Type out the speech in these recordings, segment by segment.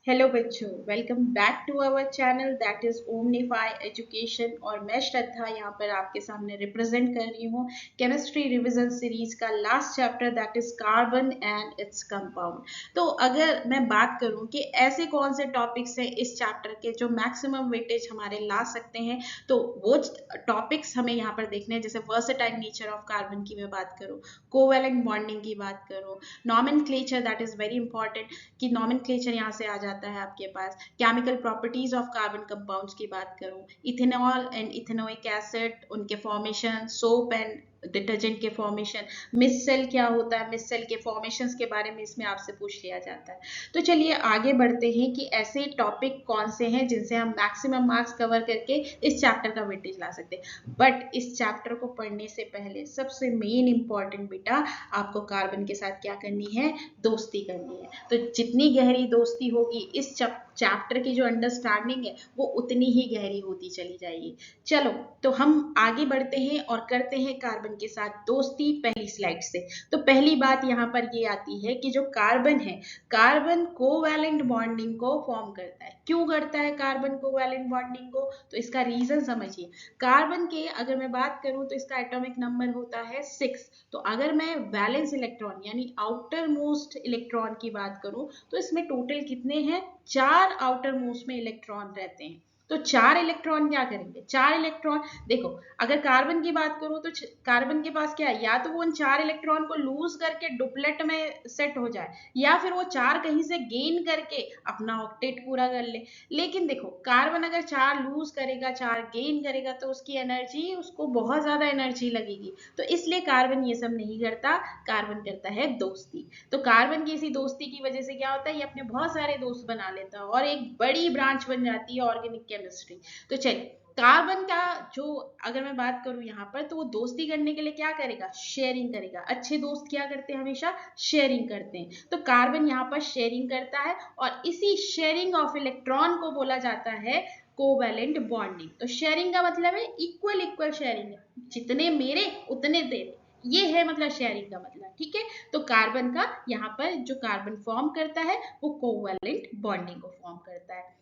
Hello बच्चों, welcome back to our channel that is Omnify education. और मैं श्रद्धा यहाँ पर आपके सामने रिप्रेजेंट कर रही हूँ केमिस्ट्री रिवीजन सीरीज का last chapter that is carbon and its compound. तो अगर मैं बात करूँ कि ऐसे कौन से टॉपिक्स हैं इस चैप्टर के जो मैक्सिमम वेटेज हमारे ला सकते हैं, तो वो टॉपिक्स हमें यहाँ पर देखने हैं। जैसे वर्सेटाइल नेचर ऑफ कार्बन की मैं बात करूँ, कोवैलेंट बॉन्डिंग की बात करूँ, nomenclature that is very important कि नॉमेनक्लेचर यहाँ से आ जाता है आपके पास, chemical properties of carbon compounds की बात करूं, इथेनॉल एंड इथेनोइक एसिड, उनके फॉर्मेशन, सोप एंड डिटर्जेंट के फॉर्मेशन, मिस सेल क्या होता है, मिस सेल के फॉर्मेशंस के बारे में इसमें आपसे पूछ लिया जाता है। तो चलिए आगे बढ़ते हैं कि ऐसे टॉपिक कौन से हैं जिनसे हम मैक्सिमम मार्क्स कवर करके इस चैप्टर का वेटेज ला सकते हैं। बट इस चैप्टर को पढ़ने से पहले सबसे मेन इंपॉर्टेंट बेटा, आपको कार्बन के साथ क्या करनी है, दोस्ती करनी है। तो जितनी गहरी दोस्ती होगी इस चैप्टर की जो अंडरस्टैंडिंग है वो उतनी ही गहरी होती चली जाएगी। चलो तो हम आगे बढ़ते हैं और करते हैं कार्बन के साथ दोस्ती पहली स्लाइड से। तो पहली बात यहाँ पर ये आती है कि जो कार्बन है, कार्बन कोवैलेंट बॉन्डिंग को फॉर्म करता है। क्यों करता है कार्बन कोवैलेंट बॉन्डिंग को, तो इसका रीजन समझिए। कार्बन के अगर मैं बात करूं तो इसका एटॉमिक नंबर होता है 6। तो अगर मैं वैलेंस इलेक्ट्रॉन यानी आउटर मोस्ट इलेक्ट्रॉन की बात करूं तो इसमें टोटल कितने हैं, 4 आउटर मोस्ट में इलेक्ट्रॉन रहते हैं। तो 4 इलेक्ट्रॉन क्या करेंगे, 4 इलेक्ट्रॉन देखो, अगर कार्बन की बात करूं तो कार्बन के पास क्या है, या तो वो उन 4 इलेक्ट्रॉन को लूज करके डुप्लेट में सेट हो जाए, या फिर वो 4 कहीं से गेन करके अपना ऑक्टेट पूरा कर ले। लेकिन देखो, कार्बन अगर 4 लूज करेगा 4 गेन करेगा तो उसकी एनर्जी, उसको बहुत ज्यादा एनर्जी लगेगी। तो इसलिए कार्बन ये सब नहीं करता, कार्बन करता है दोस्ती। तो कार्बन की इसी दोस्ती की वजह से क्या होता है, ये अपने बहुत सारे दोस्त बना लेता है और एक बड़ी ब्रांच बन जाती है ऑर्गेनिक केमिस्ट्री। तो चलिए, कार्बन का जो अगर मैं बात करूं यहाँ पर, तो वो दोस्ती करने के लिए क्या करेगा, शेयरिंग करेगा। अच्छे दोस्त क्या करते हैं, हमेशा शेयरिंग करते हैं। तो कार्बन यहाँ पर शेयरिंग करता है और इसी शेयरिंग ऑफ इलेक्ट्रॉन को बोला जाता है कोवैलेंट बॉन्डिंग। तो शेयरिंग का मतलब है इक्वल इक्वल शेयरिंग है, जितने मेरे उतने तेरे, ये है मतलब शेयरिंग का मतलब। ठीक है, तो कार्बन का यहाँ पर जो कार्बन फॉर्म करता है वो कोवैलेंट बॉन्डिंग को फॉर्म करता है।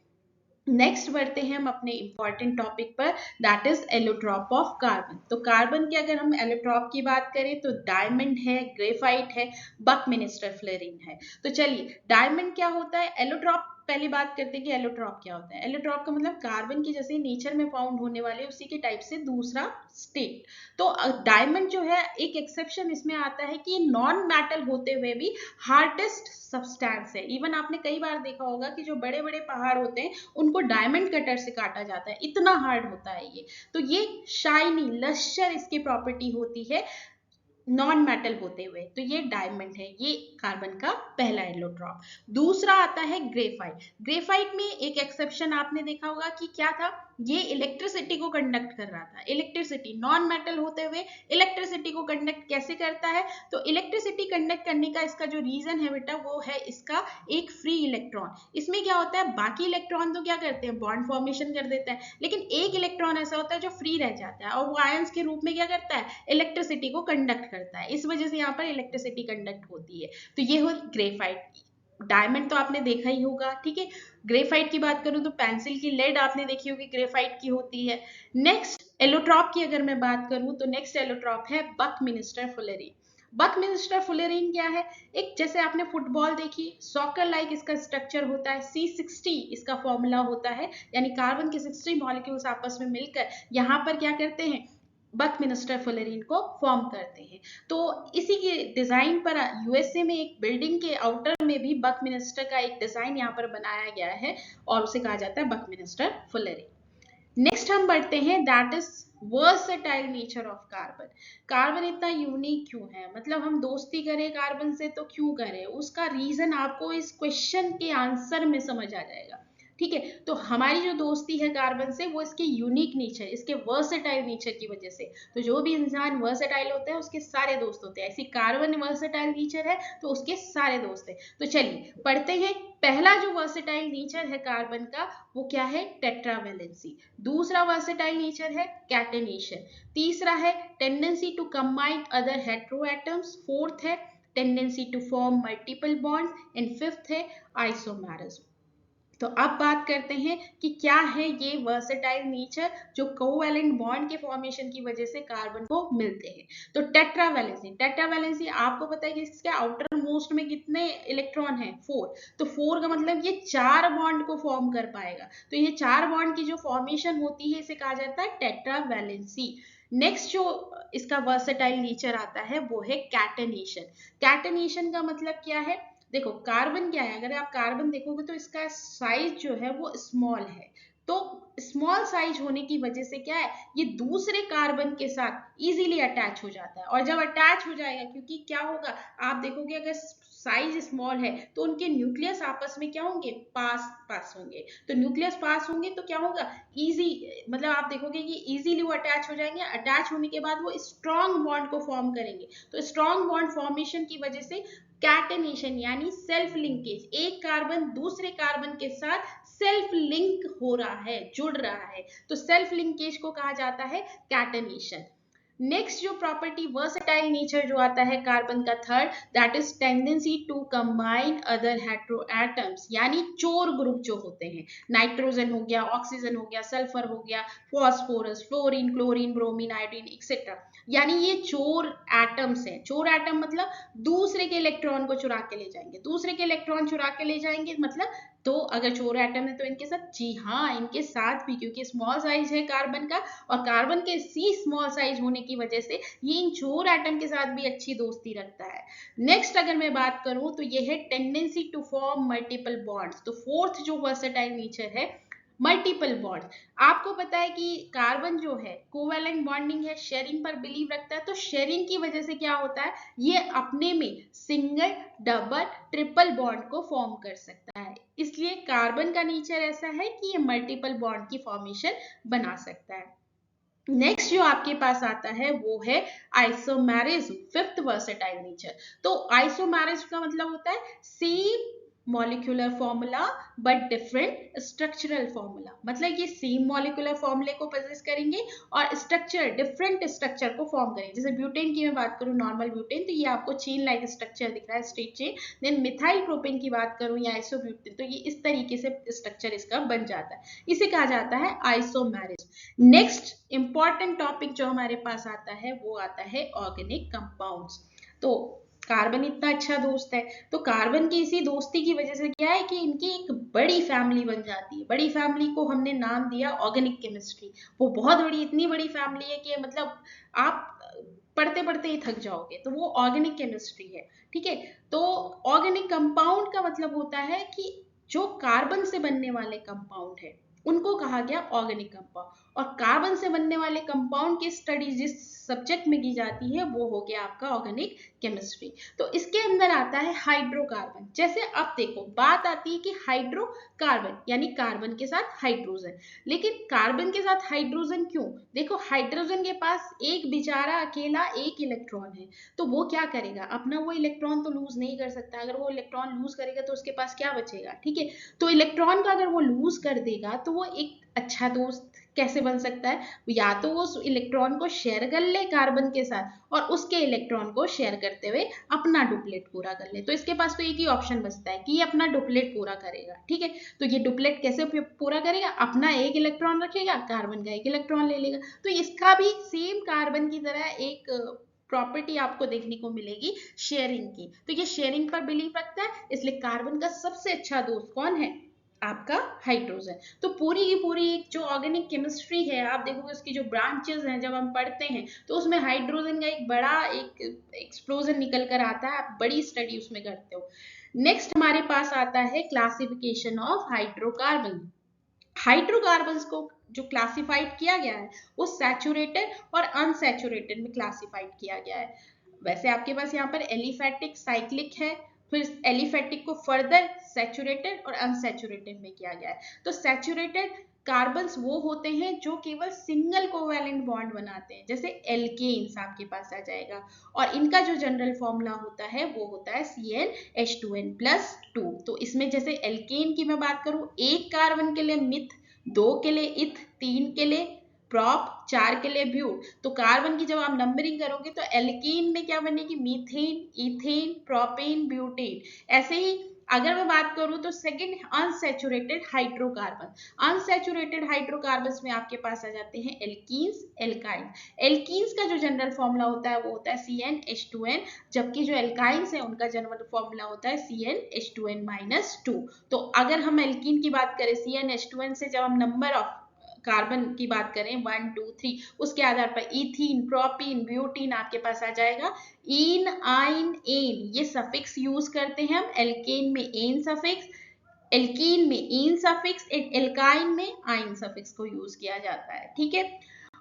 नेक्स्ट बढ़ते हैं हम अपने इंपॉर्टेंट टॉपिक पर, that is allotrope of carbon. तो कार्बन के अगर हम एलोट्रॉप की बात करें तो डायमंड है, ग्रेफाइट है, बकमिनिस्टर फ्लोरीन है। तो चलिए, डायमंड क्या होता है, एलोट्रॉप पहली बात करते हैं कि एलोट्रॉप क्या होता है। एलोट्रॉप का मतलब कार्बन की जैसे नेचर में फाउंड होने वाले उसी के टाइप से दूसरा स्टेट। तो डायमंड जो है, एक एक्सेप्शन इसमें आता है कि नॉन मेटल होते हुए भी हार्डेस्ट सब्सटेंस है। इवन आपने कई बार देखा होगा कि जो बड़े बड़े पहाड़ होते हैं उनको डायमंड कटर से काटा जाता है, इतना हार्ड होता है ये। तो ये शाइनी लश्यर इसकी प्रॉपर्टी होती है नॉन मेटल होते हुए। तो ये डायमंड है, ये कार्बन का पहला एलोट्रॉप। दूसरा आता है ग्रेफाइट। ग्रेफाइट में एक एक्सेप्शन आपने देखा होगा कि क्या था, ये इलेक्ट्रिसिटी को कंडक्ट कर रहा था। इलेक्ट्रिसिटी नॉन मेटल होते हुए इलेक्ट्रिसिटी को कंडक्ट कैसे करता है, तो इलेक्ट्रिसिटी कंडक्ट करने का इसका जो रीजन है बेटा, वो है इसका एक फ्री इलेक्ट्रॉन। इसमें क्या होता है, बाकी इलेक्ट्रॉन तो क्या करते हैं, बॉन्ड फॉर्मेशन कर देते हैं, लेकिन एक इलेक्ट्रॉन ऐसा होता है जो फ्री रह जाता है और वो आयंस के रूप में क्या करता है, इलेक्ट्रिसिटी को कंडक्ट करता है। इस वजह से यहाँ पर इलेक्ट्रिसिटी कंडक्ट होती है। तो ये हो ग्रेफाइट। डायमंड तो आपने देखा ही होगा, ठीक है। ग्रेफाइट की बात करूं तो पेंसिल की लेड आपने देखी होगी, ग्रेफाइट की होती है। नेक्स्ट एलोट्रॉप की अगर मैं बात करूं तो नेक्स्ट एलोट्रॉप है बकमिनिस्टर फुलेरिन। बकमिनिस्टर फुलेरिन क्या है, एक जैसे आपने फुटबॉल देखी, सॉकर लाइक इसका स्ट्रक्चर होता है, C60 इसका फॉर्मूला होता है, यानी कार्बन के 60 मॉलिक्यूल्स आपस में मिलकर यहाँ पर क्या करते हैं, बकमिनिस्टर फुलेरिन को फॉर्म करते हैं। तो इसी के डिजाइन पर यूएसए में एक बिल्डिंग के आउटर में भी बकमिनिस्टर का एक डिजाइन यहाँ पर बनाया गया है और उसे कहा जाता है बकमिनिस्टर फुलेरिन। नेक्स्ट हम बढ़ते हैं, that is versatile nature of carbon. Carbon इतना यूनिक क्यों है, मतलब हम दोस्ती करें कार्बन से तो क्यों करें, उसका रीजन आपको इस क्वेश्चन के आंसर में समझ आ जाएगा। ठीक है, तो हमारी जो दोस्ती है कार्बन से वो इसके यूनिक नेचर, इसके वर्सेटाइल नेचर की वजह से। तो जो भी इंसान वर्सेटाइल होता है उसके सारे दोस्त होते हैं, ऐसी कार्बन वर्सेटाइल नेचर है तो उसके सारे दोस्त हैं। तो चलिए पढ़ते हैं, पहला जो वर्सेटाइल नेचर है कार्बन का वो क्या है, टेट्रावेलेंसी। दूसरा वर्सेटाइल नेचर है कैटेनेशन। तीसरा है tendency to combine other heteroatoms. Fourth है tendency to form multiple bonds and fifth है आइसोमेरिज्म। तो अब बात करते हैं कि क्या है ये वर्सेटाइल नेचर जो कोवैलेंट बॉन्ड के फॉर्मेशन की वजह से कार्बन को मिलते हैं। तो टेट्रावैलेंसी आपको पता है कि इसके आउटर मोस्ट में कितने इलेक्ट्रॉन हैं? 4। तो 4 का मतलब ये 4 बॉन्ड को फॉर्म कर पाएगा। तो ये 4 बॉन्ड की जो फॉर्मेशन होती है इसे कहा जाता है टेट्रावैलेंसी। नेक्स्ट जो इसका वर्सेटाइल नेचर आता है वो है कैटेनेशन। कैटेनेशन का मतलब क्या है? देखो कार्बन क्या है, अगर आप कार्बन देखोगे तो इसका साइज जो है वो स्मॉल है। तो स्मॉल साइज होने की वजह से क्या है, ये दूसरे कार्बन के साथ इजीली अटैच हो जाता है। और जब अटैच हो जाएगा, क्योंकि क्या होगा, आप देखोगे अगर साइज स्मॉल है तो उनके न्यूक्लियस आपस में क्या होंगे, पास होंगे। तो न्यूक्लियस पास होंगे तो क्या होगा, इजी, मतलब आप देखोगे कि इजीली वो अटैच हो जाएंगे। अटैच होने के बाद वो स्ट्रॉन्ग बॉन्ड को फॉर्म करेंगे। तो स्ट्रॉन्ग बॉन्ड फॉर्मेशन की वजह से कैटेनेशन यानी सेल्फ लिंकेज, एक कार्बन दूसरे कार्बन के साथ सेल्फ लिंक हो रहा है, जुड़ रहा है, तो सेल्फ लिंकेज को कहा जाता है कैटेनेशन। नेक्स्ट जो प्रॉपर्टी वर्सेटाइल नेचर जो आता है कार्बन का third, that is tendency to combine other hetero atoms, यानी चोर ग्रुप जो होते हैं, नाइट्रोजन हो गया, ऑक्सीजन हो गया, सल्फर हो गया, phosphorus, fluorine, chlorine, bromine, iodine etcetera, यानी ये चोर एटम्स हैं। चोर एटम मतलब दूसरे के इलेक्ट्रॉन को चुरा के ले जाएंगे, दूसरे के इलेक्ट्रॉन चुरा के ले जाएंगे मतलब, तो अगर चोर एटम है तो इनके साथ, जी हाँ इनके साथ भी, क्योंकि स्मॉल साइज है कार्बन का, और कार्बन के सी स्मॉल साइज होने की वजह से ये इन चोर एटम के साथ भी अच्छी दोस्ती रखता है। नेक्स्ट अगर मैं बात करूं तो ये है tendency to form multiple bonds. तो फोर्थ जो वर्सेटाइल नेचर है, मल्टीपल बॉन्ड। आपको पता है कि कार्बन जो है कोवैलेंट बॉन्डिंग है, शेयरिंग पर बिलीव रखता है। तो शेयरिंग की वजह से क्या होता है, ये अपने में सिंगल, डबल, ट्रिपल बॉन्ड को फॉर्म कर सकता है। इसलिए कार्बन का नेचर ऐसा है कि ये मल्टीपल बॉन्ड की फॉर्मेशन बना सकता है। नेक्स्ट जो आपके पास आता है वो है आइसोमेरिज्म, फिफ्थ वर्सेटाइल नेचर। तो आइसोमेरिज्म का मतलब होता है same molecular formula but different structural formula, मतलब ये सेम मॉलिक्यूलर फॉर्मूले को पोजेस करेंगे और स्ट्रक्चर, डिफरेंट स्ट्रक्चर को फॉर्म करेंगे। जैसे ब्यूटेन की मैं बात करूं, नॉर्मल ब्यूटेन, तो ये आपको चेन लाइक स्ट्रक्चर दिख रहा है, straight chain. Then methyl propane की बात करूं या आइसोब्यूटेन, तो ये इस तरीके से स्ट्रक्चर इसका बन जाता है, इसे कहा जाता है आइसोमेरिज्म। नेक्स्ट इंपॉर्टेंट टॉपिक जो हमारे पास आता है वो आता है ऑर्गेनिक कंपाउंड्स। तो कार्बन इतना अच्छा दोस्त है, तो कार्बन की इसी दोस्ती की वजह से क्या है कि इनकी एक बड़ी फैमिली बन जाती है। बड़ी फैमिली को हमने नाम दिया ऑर्गेनिक केमिस्ट्री। वो बहुत बड़ी, इतनी बड़ी फैमिली है कि मतलब आप पढ़ते पढ़ते ही थक जाओगे, तो वो ऑर्गेनिक केमिस्ट्री है। ठीक है, तो ऑर्गेनिक कंपाउंड का मतलब होता है कि जो कार्बन से बनने वाले कंपाउंड है उनको कहा गया ऑर्गेनिक कंपाउंड। और कार्बन से बनने वाले कंपाउंड की स्टडी जिस सब्जेक्ट में की जाती है वो हो गया आपका ऑर्गेनिक केमिस्ट्री। तो इसके अंदर आता है हाइड्रोकार्बन। जैसे अब देखो बात आती है कि हाइड्रोकार्बन यानी कार्बन के साथ हाइड्रोजन, लेकिन कार्बन के साथ हाइड्रोजन क्यों? देखो हाइड्रोजन के पास एक बेचारा अकेला एक इलेक्ट्रॉन है, तो वो क्या करेगा, अपना वो इलेक्ट्रॉन तो लूज नहीं कर सकता। अगर वो इलेक्ट्रॉन लूज करेगा तो उसके पास क्या बचेगा? ठीक है, तो इलेक्ट्रॉन का अगर वो लूज कर देगा तो वो एक अच्छा दोस्त कैसे बन सकता है, या तो वो इलेक्ट्रॉन को शेयर कर ले कार्बन के साथ और उसके इलेक्ट्रॉन को शेयर करते हुए अपना डुप्लेट पूरा कर ले। तो इसके पास तो एक ही ऑप्शन बचता है कि ये अपना डुप्लेट पूरा करेगा। ठीक है, तो ये डुप्लेट कैसे पूरा करेगा, अपना एक इलेक्ट्रॉन रखेगा, कार्बन का एक इलेक्ट्रॉन ले लेगा। तो इसका भी सेम कार्बन की तरह एक प्रॉपर्टी आपको देखने को मिलेगी शेयरिंग की। तो ये शेयरिंग पर बिलीव रखता है, इसलिए कार्बन का सबसे अच्छा दोस्त कौन है, आपका हाइड्रोजन। तो पूरी की पूरी एक जो ऑर्गेनिक केमिस्ट्री है, आप देखोगे उसकी जो ब्रांचेस हैं जब हम पढ़ते हैं तो उसमें हाइड्रोजन का एक बड़ा एक एक्सप्लोजन निकल कर आता है, आप बड़ी स्टडी उसमें करते हो। नेक्स्ट हमारे पास आता है क्लासिफिकेशन ऑफ हाइड्रोकार्बन। हाइड्रोकार्बन्स को जो क्लासिफाइड किया गया है वो सैचुरेटेड और अनसैचुरेटेड में क्लासिफाइड किया गया है। वैसे आपके पास यहाँ पर एलिफैटिक, साइक्लिक है, फिर एलिफैटिक को फर्दर सैचुरेटेड और अनसैचुरेटेड में किया गया है। तो सैचुरेटेड कार्बन्स वो होते हैं जो केवल सिंगल कोवैलेंट बॉन्ड बनाते हैं, जैसे एल्केन्स आपके पास आ जाएगा, और इनका जो जनरल फॉर्मूला होता है वो होता है CnH2n+2। तो इसमें जैसे एल्केन की मैं बात करूं, एक कार्बन के लिए मिथ, 2 के लिए इथ, 3 के लिए प्रॉप, 4 के लिए ब्यूट। तो कार्बन की जब आप नंबरिंग करोगे तो एल्कीन में क्या बनेगी, मीथेन, इथेन, प्रोपेन, ब्यूटेन। ऐसे ही अगर मैं बात करूं तो second unsaturated hydrocarbon. Unsaturated hydrocarbons में आपके पास आ जाते हैं एल्कीन्स, एल्काइंस। एल्कीन्स का जो जनरल फॉर्मूला होता है वो होता है CnH2n, जबकि जो एल्काइंस है उनका जनरल फॉर्मूला होता है CnH2n-2। तो अगर हम एल्कीन की बात करें CnH2n से, जब हम नंबर ऑफ कार्बन की बात करें 1 2 3, उसके आधार पर इथीन, प्रोपीन, ब्यूटीन आपके पास आ जाएगा। इन, आइन, एन, ये सफिक्स यूज करते हैं हम। एल्केन में एन सफिक्स, एल्कीन में इन सफिक्स, एल्काइन में आइन सफिक्स को यूज किया जाता है। ठीक है,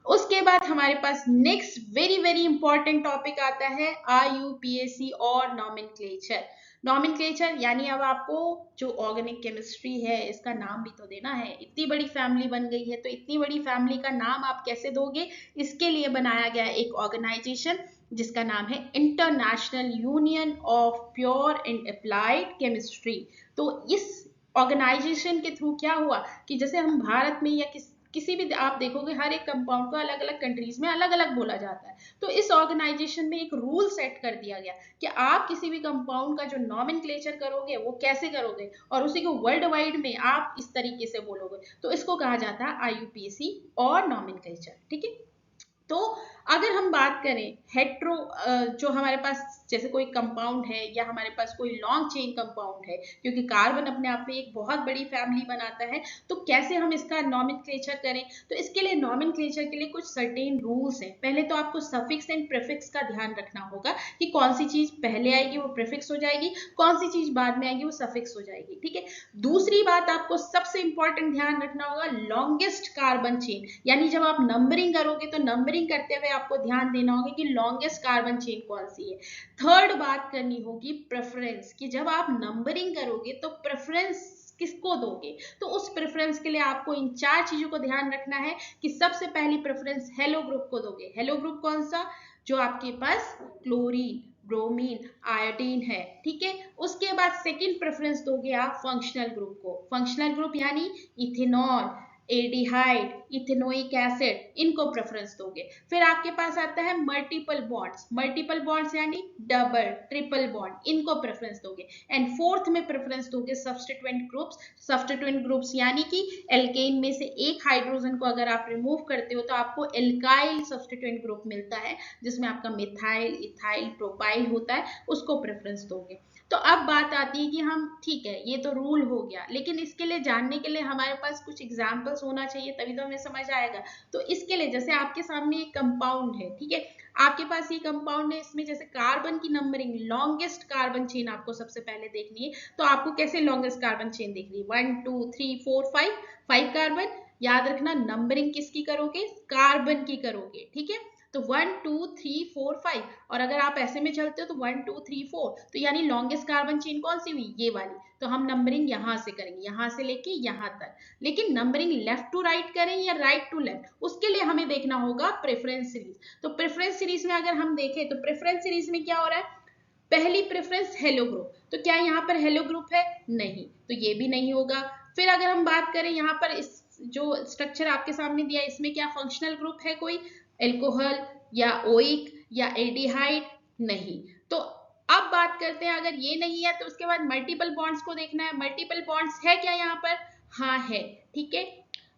उसके बाद हमारे पास next very very important topic आता है IUPAC और नॉमेनक्लेचर। नॉमेनक्लेचर यानी अब आपको जो ऑर्गेनिक केमिस्ट्री है इसका नाम भी तो देना है। इतनी बड़ी फैमिली बन गई है तो इतनी बड़ी फैमिली का नाम आप कैसे दोगे, इसके लिए बनाया गया एक ऑर्गेनाइजेशन जिसका नाम है international union of pure and applied chemistry. तो इस ऑर्गेनाइजेशन के थ्रू क्या हुआ कि जैसे हम भारत में या किसी भी आप देखोगे हर एक कंपाउंड को अलग अलग कंट्रीज में अलग अलग बोला जाता है। तो इस ऑर्गेनाइजेशन में एक रूल सेट कर दिया गया कि आप किसी भी कंपाउंड का जो नॉमेनक्लेचर करोगे वो कैसे करोगे और उसी को वर्ल्ड वाइड में आप इस तरीके से बोलोगे। तो इसको कहा जाता है IUPAC और नॉमेनक्लेचर। ठीक है, तो अगर हम बात करें हेट्रो, जो हमारे पास जैसे कोई कंपाउंड है या हमारे पास कोई लॉन्ग चेन कंपाउंड है, क्योंकि कार्बन अपने आप में एक बहुत बड़ी फैमिली बनाता है, तो कैसे हम इसका नॉमेनक्लेचर करें। तो इसके लिए नॉमेनक्लेचर के लिए कुछ सर्टेन रूल्स हैं। पहले तो आपको सफिक्स एंड प्रीफिक्स का ध्यान रखना होगा कि कौन सी चीज पहले आएगी वो प्रीफिक्स हो जाएगी, कौन सी चीज बाद में आएगी वो सफिक्स हो जाएगी। ठीक है, दूसरी बात आपको सबसे इंपॉर्टेंट ध्यान रखना होगा लॉन्गेस्ट कार्बन चेन, यानी जब आप नंबरिंग करोगे तो नंबरिंग करते हुए आपको ध्यान देना होगा कि लॉन्गेस्ट कार्बन चेन कौन सी है। थर्ड बात करनी होगी प्रेफरेंस, कि जब आप नंबरिंग करोगे तो प्रेफरेंस किसको दोगे। तो उस प्रेफरेंस के लिए आपको इन 4 चीजों को ध्यान रखना है कि सबसे पहली प्रेफरेंस हेलो ग्रुप को दोगे। हेलो ग्रुप कौन सा, जो आपके पास क्लोरीन, ब्रोमीन, आयोडीन है। ठीक है, उसके बाद सेकंड प्रेफरेंस दोगे आप फंक्शनल ग्रुप को। फंक्शनल ग्रुप यानी इथेनॉल, एल्डिहाइड, इथेनोइक एसिड, इनको प्रेफरेंस दोगे। फिर आपके पास आता है मल्टीपल बॉन्ड्स। मल्टीपल बॉन्ड्स यानी डबल, ट्रिपल बॉन्ड, इनको प्रेफरेंस दोगे। एंड फोर्थ में प्रेफरेंस दोगे सब्स्टिट्यूएंट ग्रुप्स। सब्स्टिट्यूएंट ग्रुप्स यानी कि एल्केन में से एक हाइड्रोजन को अगर आप रिमूव करते हो तो आपको एल्काइल सब्स्टिट्यूएंट ग्रुप मिलता है, जिसमें आपका मिथाइल, इथाइल, प्रोपाइल होता है, उसको प्रेफरेंस दोगे। तो अब बात आती है कि हम, ठीक है ये तो रूल हो गया, लेकिन इसके लिए जानने के लिए हमारे पास कुछ एग्जाम्पल्स होना चाहिए, तभी तो हमें समझ आएगा। तो इसके लिए जैसे आपके सामने एक कंपाउंड है, ठीक है, आपके पास ये कंपाउंड है, इसमें जैसे कार्बन की नंबरिंग, लॉन्गेस्ट कार्बन चेन आपको सबसे पहले देखनी है। तो आपको कैसे लॉन्गेस्ट कार्बन चेन देखनी है, 1 2 3 4 5 कार्बन। याद रखना नंबरिंग किसकी करोगे, कार्बन की करोगे। ठीक है, तो 1 2 3 4 5, और अगर आप ऐसे में चलते हो तो 1 2 3 4, तो यानी लॉन्गेस्ट कार्बन चेन कौन सी हुई, ये वाली। तो हम नंबरिंग यहां से करेंगे, यहां से लेके यहां तक। लेकिन नंबरिंग लेफ्ट टू राइट करें या राइट टू लेफ्ट, उसके लिए हमें देखना होगा प्रेफरेंस सीरीज। तो प्रेफरेंस सीरीज में अगर हम देखें तो प्रेफरेंस सीरीज में क्या हो रहा है, पहली प्रेफरेंस हेलो ग्रुप, तो क्या यहाँ पर हेलो ग्रुप है, नहीं, तो ये भी नहीं होगा। फिर अगर हम बात करें यहाँ पर इस जो स्ट्रक्चर आपके सामने दिया, इसमें क्या फंक्शनल ग्रुप है कोई, एल्कोहल या ओइक या एल्डिहाइड, नहीं। तो अब बात करते हैं, अगर ये नहीं है तो उसके बाद मल्टीपल बॉन्ड्स को देखना है। मल्टीपल बॉन्ड्स है क्या यहाँ पर, हाँ है। ठीक है,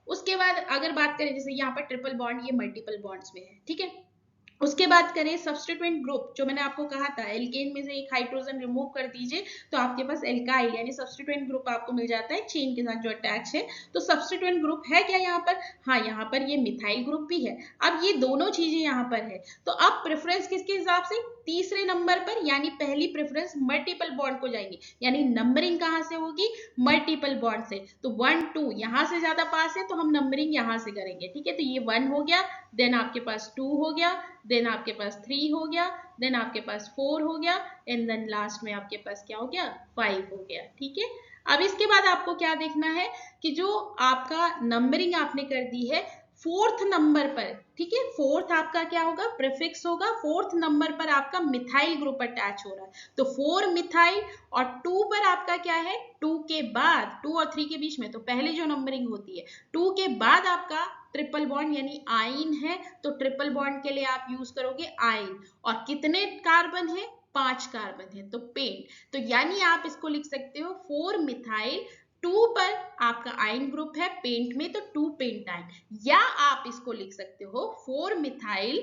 उसके बाद अगर बात करें जैसे यहाँ पर ट्रिपल बॉन्ड, ये मल्टीपल बॉन्ड्स में है। ठीक है, उसके बाद करें सब्स्टिट्यूएंट ग्रुप, जो मैंने आपको कहा था एल्केन में से एक हाइड्रोजन रिमूव कर दीजिए तो आपके पास एल्काइल यानी सब्स्टिट्यूएंट ग्रुप आपको मिल जाता है चेन के साथ जो अटैच है। तो सब्स्टिट्यूएंट ग्रुप है क्या यहाँ पर, हाँ यहाँ पर ये मिथाइल ग्रुप भी है। अब ये दोनों चीजें यहाँ पर है, तो अब प्रेफरेंस किसके हिसाब से, तीसरे नंबर पर, यानी पहली प्रेफरेंस मल्टीपल बॉन्ड को जाएंगी, यानी नंबरिंग कहां से होगी, मल्टीपल बॉन्ड से। तो 1 2 यहां से ज्यादा पास है तो हम नंबरिंग यहां से करेंगे। ठीक है, तो ये 1 हो गया, देन आपके पास 2 हो गया, देन आपके पास 3 हो गया, देन आपके पास 4 हो गया, एंड देन लास्ट में आपके पास क्या हो गया, 5 हो गया। ठीक है, अब इसके बाद आपको क्या देखना है कि जो आपका नंबरिंग आपने कर दी है फोर्थ नंबर पर, ठीक है, फोर्थ आपका क्या होगा, प्रीफिक्स होगा, फोर्थ नंबर पर आपका मिथाइल ग्रुप अटैच हो रहा है, तो 4 मिथाइल, और 2 पर आपका क्या है, 2 के बाद, 2 और 3 के बीच में, तो पहले जो नंबरिंग होती है 2 के बाद आपका ट्रिपल बॉन्ड यानी आइन है, तो ट्रिपल बॉन्ड के लिए आप यूज करोगे आइन। और कितने कार्बन है, 5 कार्बन है, तो पेंट। तो यानी आप इसको लिख सकते हो 4 मिथाइल, 2 पर आपका आयन ग्रुप है पेंट में, तो 2 पेंट आयन, या आप इसको लिख सकते हो 4 मिथाइल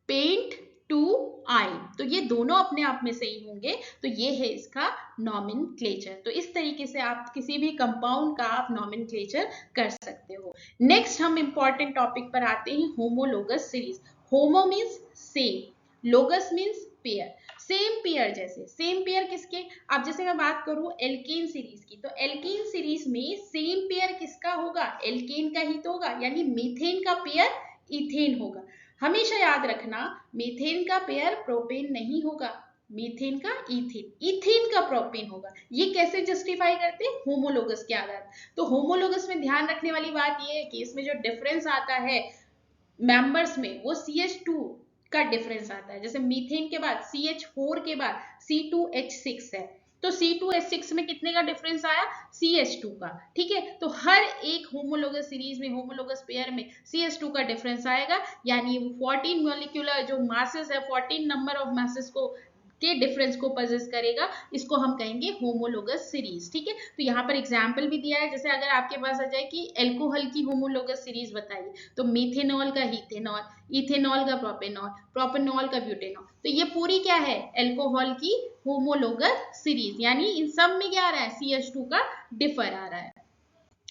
पेंट 2 आयन। तो ये दोनों अपने आप में सही होंगे, तो ये है इसका नॉमेनक्लेचर। तो इस तरीके से आप किसी भी कंपाउंड का आप नॉमेनक्लेचर कर सकते हो। नेक्स्ट हम इंपॉर्टेंट टॉपिक पर आते हैं, homologous series. Homo means same, logous means pair. Same pair, जैसे सेम पेयर किसके, अब जैसे मैं बात करूं एल्केन सीरीज की, तो एल्केन सीरीज में सेम पेयर किसका होगा, एल्केन का ही तो होगा, यानी मीथेन का पेयर इथेन होगा। हमेशा याद रखना, मीथेन का पेयर प्रोपेन नहीं होगा, मीथेन का इथेन, इथेन का प्रोपेन होगा। ये कैसे जस्टिफाई करते हैं, होमोलोगस के आधार। तो होमोलोगस में ध्यान रखने वाली बात ये है कि इसमें जो डिफरेंस आता है मेंबर्स में, वो CH2 का डिफरेंस आता है। जैसे मीथेन के बाद CH4 के बाद C2H6 है, तो C2H6 में कितने का डिफरेंस आया, CH2 का। ठीक है, तो हर एक होमोलोगस सीरीज में, होमोलोगस पेयर में CH2 का डिफरेंस आएगा, यानी 14 मॉलिक्यूलर जो मासेस है, 14 नंबर ऑफ मासेस को के डिफरेंस को पजेस करेगा, इसको हम कहेंगे होमोलोगस सीरीज। ठीक है, तो यहाँ पर एग्जाम्पल भी दिया है, जैसे अगर आपके पास आ जाए कि एल्कोहल की होमोलोगस सीरीज बताइए, तो मीथेनॉल का हीथेनॉल, इथेनॉल का प्रोपेनॉल, प्रोपेनॉल का ब्यूटेनॉल, तो ये पूरी क्या है, एल्कोहल की होमोलोगस सीरीज, यानी इन सब में क्या आ रहा है, CH2 का डिफर आ रहा है।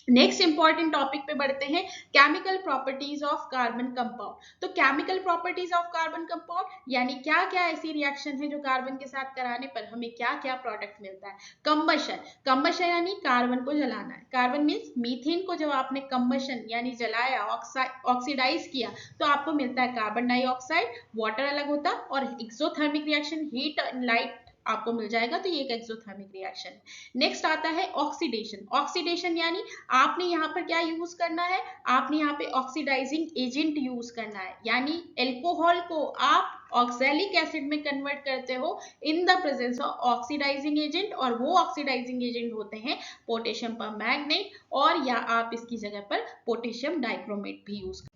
नेक्स्ट इंपॉर्टेंट टॉपिक पे बढ़ते हैं, chemical properties of carbon compound. तो chemical properties of carbon compound यानी क्या क्या ऐसी रिएक्शन है जो कार्बन के साथ कराने पर हमें क्या क्या प्रोडक्ट मिलता है। कंबशन, कंबशन यानी कार्बन को जलाना है, कार्बन मीन्स मीथेन को जब आपने कंबशन यानी जलाया, ऑक्सीडाइज किया, तो आपको मिलता है कार्बन डाइऑक्साइड, वाटर अलग होता, और exothermic reaction heat and light आपको मिल जाएगा, तो ये एक एक्सोथर्मिक रिएक्शन है। नेक्स्ट आता है ऑक्सीडेशन, ऑक्सीडेशन यानी आपने यहाँ पर क्या यूज करना है, आपने यहाँ पे ऑक्सीडाइजिंग एजेंट यूज करना है, यानी एल्कोहल को आप ऑक्सैलिक एसिड में कन्वर्ट करते हो in the presence of oxidising agent, और वो ऑक्सीडाइजिंग एजेंट होते हैं पोटेशियम परमैंगनेट, और या आप इसकी जगह पर पोटेशियम डाइक्रोमेट भी यूज कर।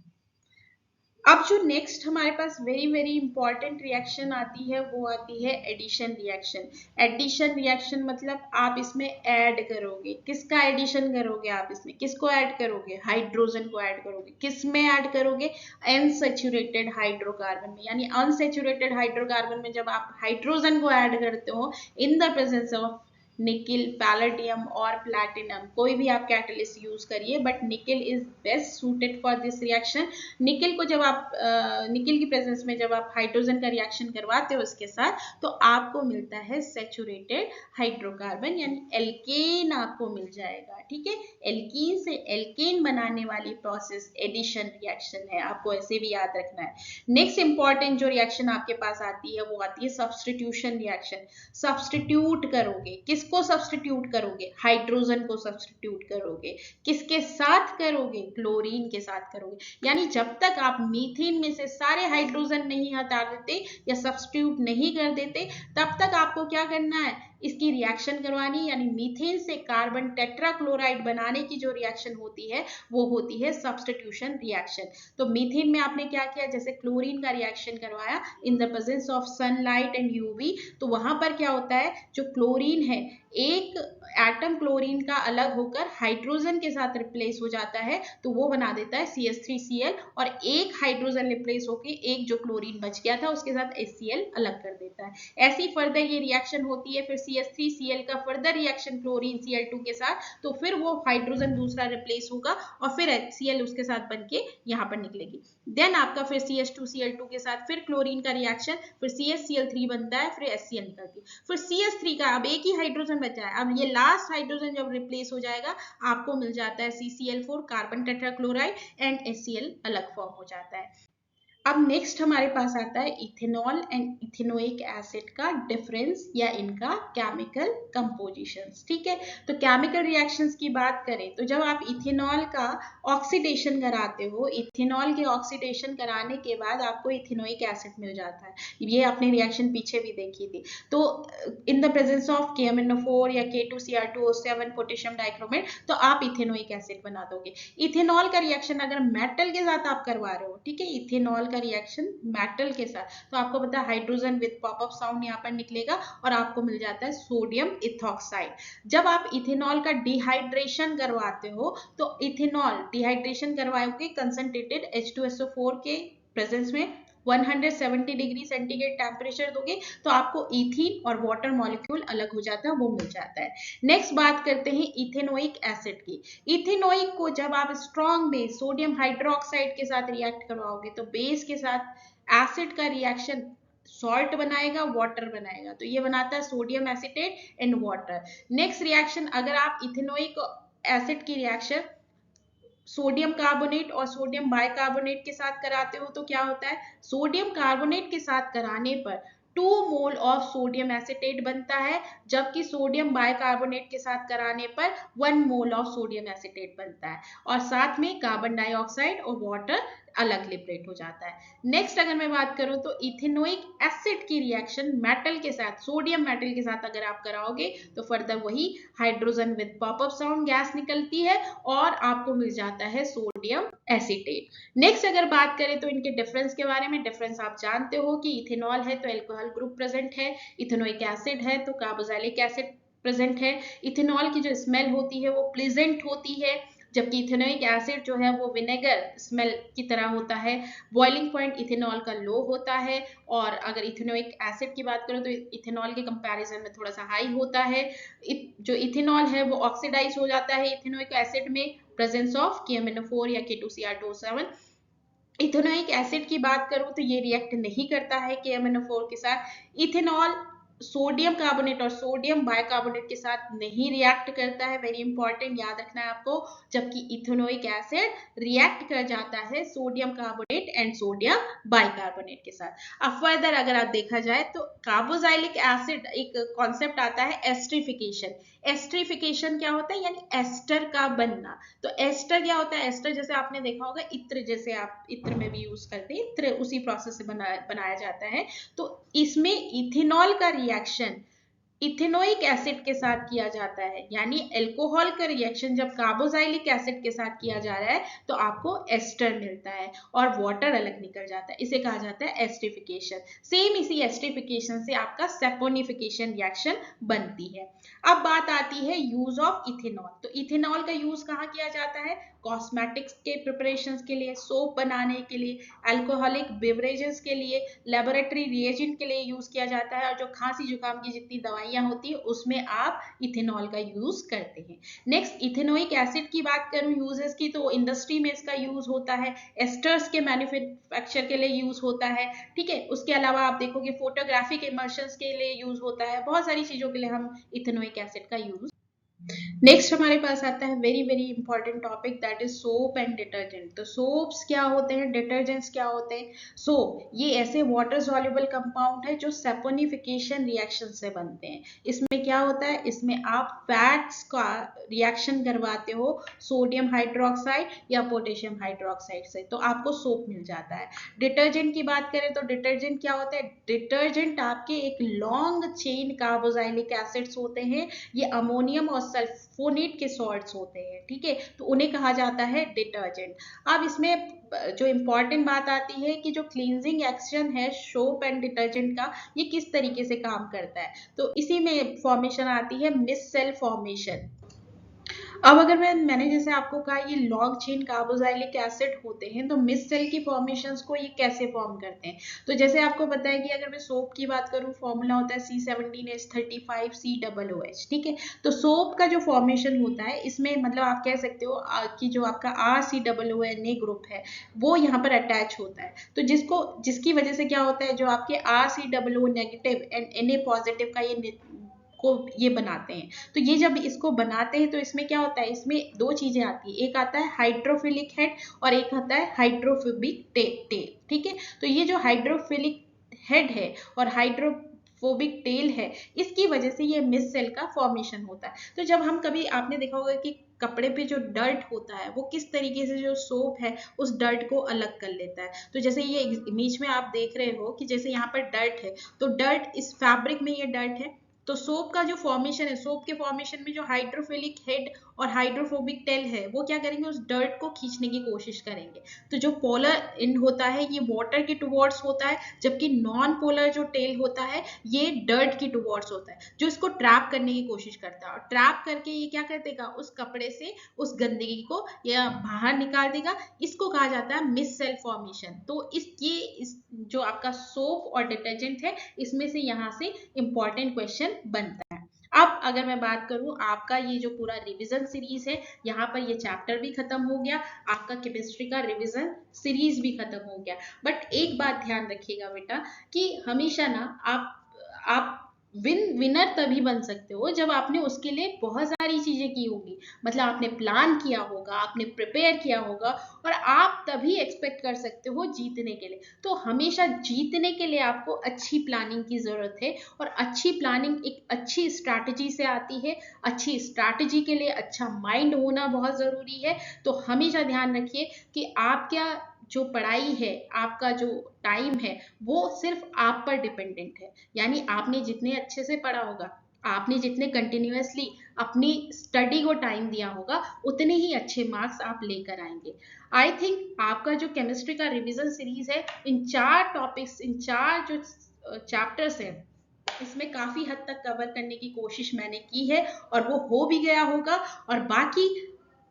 अब जो नेक्स्ट हमारे पास वेरी वेरी इंपॉर्टेंट रिएक्शन आती है, वो आती है एडिशन रिएक्शन। एडिशन रिएक्शन मतलब आप इसमें ऐड करोगे, किसका एडिशन करोगे, आप इसमें किसको ऐड करोगे, हाइड्रोजन को ऐड करोगे। किस में ऐड करोगे, अनसैचुरेटेड हाइड्रोकार्बन में, यानी अनसैचुरेटेड हाइड्रोकार्बन में जब आप हाइड्रोजन को ऐड करते हो in the presence of nickel, palladium और प्लैटिनम, कोई भी आप कैटलिस्ट यूज करिए, but nickel is best suited for this reaction. Nickel को जब आप निकिल की प्रेजेंस में जब आप हाइड्रोजन का रिएक्शन करवाते हो इसके साथ, तो आपको मिलता है सैचुरेटेड हाइड्रोकार्बन, यानी एल्केन आपको मिल जाएगा। ठीक है, एल्कीन से एल्केन बनाने वाली प्रोसेस एडिशन रिएक्शन है, आपको ऐसे भी याद रखना है। नेक्स्ट इंपॉर्टेंट जो रिएक्शन आपके पास आती है, वो आती है सब्सटीट्यूशन रिएक्शन। सब्सटीट्यूट करोगे, किसको सब्सटीट्यूट करोगे, हाइड्रोजन को सब्सटीट्यूट करोगे, किसके साथ करोगे, क्लोरीन के साथ करोगे। यानी जब तक आप मीथेन में से सारे हाइड्रोजन नहीं हटा देते या सब्सटीट्यूट नहीं कर देते, तब तक आपको क्या करना है, इसकी रिएक्शन करवानी, यानी मीथेन से कार्बन टेट्राक्लोराइड बनाने की जो रिएक्शन होती है, वो होती है सब्सटीट्यूशन रिएक्शन। तो मीथेन में आपने क्या किया, जैसे क्लोरीन का रिएक्शन करवाया इन the presence of sunlight and UV, तो वहां पर क्या होता है, जो क्लोरीन है, एक एटम क्लोरीन का अलग होकर हाइड्रोजन के साथ रिप्लेस हो जाता है, तो वो बना देता है CH3Cl, और एक हाइड्रोजन रिप्लेस होकर एक जो क्लोरीन बच गया था उसके साथ HCl अलग कर देता है। ऐसी फर्दर ये रिएक्शन होती है, फिर CH3Cl का फर्दर रिएक्शन क्लोरीन Cl2 के साथ, तो फिर वो हाइड्रोजन दूसरा रिप्लेस होगा और फिर HCl उसके साथ बनके यहाँ पर निकलेगी। देन आपका फिर CH2Cl2 के साथ फिर क्लोरीन का रिएक्शन, फिर CHCl3 बनता है, फिर HCl निकलती है, फिर CH3 का अब एक ही हाइड्रोजन बचा है, अब ये लास्ट हाइड्रोजन जब रिप्लेस हो जाएगा, आपको मिल जाता है CCl4 carbon tetrachloride and HCl अलग फॉर्म हो जाता है। अब नेक्स्ट हमारे पास आता है इथेनॉल एंड इथेनोइक एसिड का डिफरेंस या इनका केमिकल कंपोजिशंस। ठीक है, तो केमिकल रिएक्शंस की बात करें तो जब आप इथेनॉल का ऑक्सीडेशन कराते हो, इथेनॉल के ऑक्सीडेशन कराने के बाद आपको इथेनोइक एसिड मिल जाता है। ये आपने रिएक्शन पीछे भी देखी थी। तो इन द प्रेजेंस ऑफ KMnO4 या K2Cr2O7 पोटेशियम डाइक्रोमेट, तो आप इथेनोइक एसिड बना दोगे। इथेनॉल का रिएक्शन अगर मेटल के साथ आप करवा रहे हो, ठीक है, इथेनॉल का का रिएक्शन मेटल के साथ, तो आपको पता है हाइड्रोजन विद पॉपअप साउंड यहाँ पर निकलेगा और आपको मिल जाता है सोडियम इथॉक्साइड। जब आप इथेनॉल का डिहाइड्रेशन करवाते हो तो इथेनॉल डिहाइड्रेशन करवाओगे कंसंट्रेटेड H2SO4 के प्रेजेंस में 170 डिग्री सेंटीग्रेड टेम्परेचर दोगे तो आपको इथीन और वाटर मॉलिक्यूल अलग हो जाता है, वो मिल जाता है। नेक्स्ट बात करते हैं इथेनोइक एसिड की। इथेनोइक को जब आप स्ट्रॉन्ग बेस सोडियम हाइड्रोक्साइड के साथ रिएक्ट करवाओगे तो बेस के साथ एसिड का रिएक्शन सॉल्ट बनाएगा, वाटर बनाएगा, तो ये बनाता है sodium acetate and water. Next reaction, अगर आप इथेनोइक एसिड की रिएक्शन सोडियम कार्बोनेट और सोडियम बाइकार्बोनेट के साथ कराते हो तो क्या होता है, सोडियम कार्बोनेट के साथ कराने पर 2 मोल ऑफ सोडियम एसिटेट बनता है, जबकि सोडियम बाइकार्बोनेट के साथ कराने पर 1 मोल ऑफ सोडियम एसिटेट बनता है और साथ में कार्बन डाइऑक्साइड और वाटर अलग लिबरेट हो जाता है। नेक्स्ट अगर मैं बात करूं तो इथेनोइक एसिड की रिएक्शन मेटल के साथ, सोडियम मेटल के साथ अगर आप कराओगे तो फर्दर वही hydrogen with popup sound gas निकलती है और आपको मिल जाता है सोडियम एसिटेट। नेक्स्ट अगर बात करें तो इनके डिफरेंस के बारे में, डिफरेंस आप जानते हो कि इथेनॉल है तो एल्कोहल ग्रुप प्रेजेंट है, इथेनोइक एसिड है तो कार्बोक्सिलिक एसिड प्रेजेंट है। इथेनॉल की जो स्मेल होती है वो प्लेजेंट होती है, जबकि इथेनोइक एसिड जो है वो विनेगर स्मेल की तरह होता है। बॉइलिंग पॉइंट इथेनॉल का लो होता है और अगर इथेनोइक एसिड की बात करो तो इथेनॉल के कंपैरिजन में थोड़ा सा हाई होता है। जो इथेनॉल है वो ऑक्सीडाइज हो जाता है इथेनोइक एसिड में प्रेजेंस ऑफ KMnO4 या K2Cr2O7। इथेनोइक एसिड की बात करूं तो ये रिएक्ट नहीं करता है KMnO4 के साथ। इथेनॉल सोडियम कार्बोनेट और सोडियम बाइकार्बोनेट के साथ नहीं रिएक्ट करता है, वेरी इंपॉर्टेंट याद रखना है आपको, जबकि इथेनोइक एसिड रिएक्ट कर जाता है sodium carbonate and sodium bicarbonate के साथ। अब फर्दर अगर आप देखा जाए तो कार्बोक्सिलिक एसिड एक कॉन्सेप्ट आता है एस्टरिफिकेशन। एस्टरिफिकेशन क्या होता है, यानी एस्टर का बनना। तो एस्टर क्या होता है, एस्टर जैसे आपने देखा होगा इत्र, जैसे आप इत्र में भी यूज करते हैं, इत्र उसी प्रोसेस से बनाया जाता है। तो इसमें इथेनॉल का रिएक्शन इथेनोइक एसिड के साथ किया जाता है, यानी अल्कोहल का रिएक्शन जब कार्बोक्सिलिक एसिड के साथ किया जा रहा है तो आपको एस्टर मिलता है और वाटर अलग निकल जाता है, इसे कहा जाता है एस्टरिफिकेशन। सेम इसी एस्टरिफिकेशन से आपका सेपोनिफिकेशन रिएक्शन बनती है। अब बात आती है यूज ऑफ इथेनॉल। तो इथेनॉल का यूज कहाँ किया जाता है, कॉस्मेटिक्स के प्रिपरेशन के लिए, सोप बनाने के लिए, अल्कोहलिक बेवरेजेस के लिए, लेबोरेटरी रिएजेंट के लिए यूज किया जाता है और जो खांसी जुकाम की जितनी दवाइयां होती है उसमें आप इथेनॉल का यूज करते हैं। नेक्स्ट इथेनोइक एसिड की बात करूं यूजेस की, तो इंडस्ट्री में इसका यूज होता है, एस्टर्स के मैन्युफैक्चर के लिए यूज होता है, ठीक है। उसके अलावा आप देखोगे फोटोग्राफिक इमर्शंस के लिए यूज होता है, बहुत सारी चीजों के लिए हम इथेनोइक एसिड का यूज। नेक्स्ट हमारे पास आता है very very important topic, that is soap and detergent. तो सोप्स क्या होते हैं, डिटर्जेंट्स क्या होते हैं। सोप ये ऐसे वाटर सॉल्युबल कंपाउंड है जो सेपोनिफिकेशन रिएक्शन से बनते हैं। इसमें क्या होता है, इसमें आप फैट्स का रिएक्शन करवाते हो सोडियम हाइड्रोक्साइड या पोटेशियम हाइड्रोक्साइड से, तो आपको सोप मिल जाता है। डिटर्जेंट की बात करें तो डिटर्जेंट क्या होता है, डिटर्जेंट आपके एक लॉन्ग चेन कार्बोक्सिलिक एसिड्स होते हैं, ये अमोनियम और सल्फोनेट के सॉल्ट्स होते हैं, ठीक है, तो उन्हें कहा जाता है डिटर्जेंट। अब इसमें जो इंपॉर्टेंट बात आती है कि जो क्लींजिंग एक्शन है सोप एंड डिटर्जेंट का, ये किस तरीके से काम करता है, तो इसी में फॉर्मेशन आती है मिस सेल फॉर्मेशन। अब अगर मैंने जैसे आपको कहा ये लॉन्ग चेन कार्बोक्सिलिक एसिड होते हैं, तो मिस सेल की फॉर्मेशंस को ये कैसे फॉर्म करते हैं। तो जैसे आपको पता है कि अगर मैं सोप की बात करूं, फॉर्मूला होता है C17H35COOH, ठीक है। तो सोप का जो फॉर्मेशन होता है इसमें मतलब आप कह सकते हो कि जो आपका RCOONA ग्रुप है वो यहाँ पर अटैच होता है, तो जिसकी वजह से क्या होता है, जो आपके RCOO negative and Na positive का ये बनाते हैं। तो ये जब इसको बनाते हैं तो इसमें क्या होता है, इसमें दो चीजें आती है, एक आता है हाइड्रोफिलिक हेड और एक आता है हाइड्रोफोबिक टेल, ठीक है। तो ये जो हाइड्रोफिलिक हेड है और हाइड्रोफोबिक टेल है, इसकी वजह से ये मिस सेल का फॉर्मेशन होता है। तो जब हम कभी आपने देखा होगा कि कपड़े पे जो डर्ट होता है वो किस तरीके से जो सोप है उस डर्ट को अलग कर लेता है। तो जैसे ये इमेज में आप देख रहे हो कि जैसे यहाँ पर डर्ट है, तो डर्ट इस फैब्रिक में ये डर्ट है, तो सोप का जो फॉर्मेशन है, सोप के फॉर्मेशन में जो हाइड्रोफिलिक हेड और हाइड्रोफोबिक टेल है वो क्या करेंगे, उस डर्ट को खींचने की कोशिश करेंगे। तो जो पोलर एंड होता है ये वाटर के टुवर्ड्स होता है, जबकि नॉन पोलर जो टेल होता है ये डर्ट की टुवर्ड्स होता है, जो इसको ट्रैप करने की कोशिश करता है। और ट्रैप करके ये क्या कर देगा, उस कपड़े से उस गंदगी को या बाहर निकाल देगा। इसको कहा जाता है मिस सेल फॉर्मेशन। तो इस जो आपका सोप और डिटर्जेंट है इसमें से यहाँ से इंपॉर्टेंट क्वेश्चन बनता है। अब अगर मैं बात करूं, आपका ये जो पूरा रिवीजन सीरीज है, यहाँ पर ये चैप्टर भी खत्म हो गया, आपका केमिस्ट्री का रिवीजन सीरीज भी खत्म हो गया। बट एक बात ध्यान रखिएगा बेटा कि हमेशा ना आप विनर तभी बन सकते हो जब आपने उसके लिए बहुत सारी चीजें की होगी, मतलब आपने प्लान किया होगा, आपने प्रिपेयर किया होगा, और आप तभी एक्सपेक्ट कर सकते हो जीतने के लिए। तो हमेशा जीतने के लिए आपको अच्छी प्लानिंग की जरूरत है, और अच्छी प्लानिंग एक अच्छी स्ट्रैटेजी से आती है। अच्छी स्ट्रैटेजी के लिए अच्छा माइंड होना बहुत जरूरी है। तो हमेशा ध्यान रखिए कि आप क्या जो पढ़ाई है, आपका जो टाइम है वो सिर्फ आप पर डिपेंडेंट है। यानी आपने जितने अच्छे से पढ़ा होगा, आपने जितने कंटिन्यूअसली अपनी स्टडी को टाइम दिया होगा, उतने ही अच्छे मार्क्स आप लेकर आएंगे। आई थिंक आपका जो केमिस्ट्री का रिवीजन सीरीज है, इन 4 टॉपिक्स, इन 4 जो चैप्टर्स हैं, इसमें काफी हद तक कवर करने की कोशिश मैंने की है, और वो हो भी गया होगा। और बाकी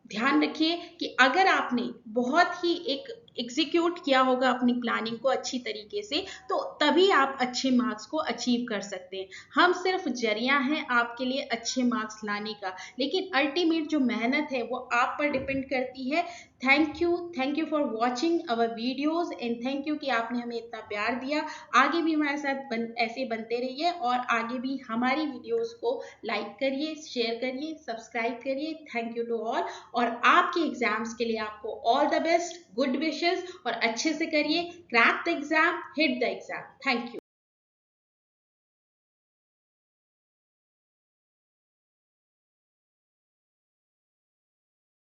ध्यान रखिए कि अगर आपने बहुत ही एक एग्जीक्यूट किया होगा अपनी प्लानिंग को अच्छी तरीके से, तो तभी आप अच्छे मार्क्स को अचीव कर सकते हैं। हम सिर्फ जरिया हैं आपके लिए अच्छे मार्क्स लाने का, लेकिन अल्टीमेट जो मेहनत है वो आप पर डिपेंड करती है। Thank you for watching our videos, and thank you कि आपने हमें इतना प्यार दिया। आगे भी हमारे साथ ऐसे बनते रहिए, और आगे भी हमारी वीडियोज को लाइक करिए, शेयर करिए, सब्सक्राइब करिए। Thank you to all. और आपके एग्जाम्स के लिए आपको all the best, good wishes, और अच्छे से करिए। Crack the exam, hit the exam. Thank you.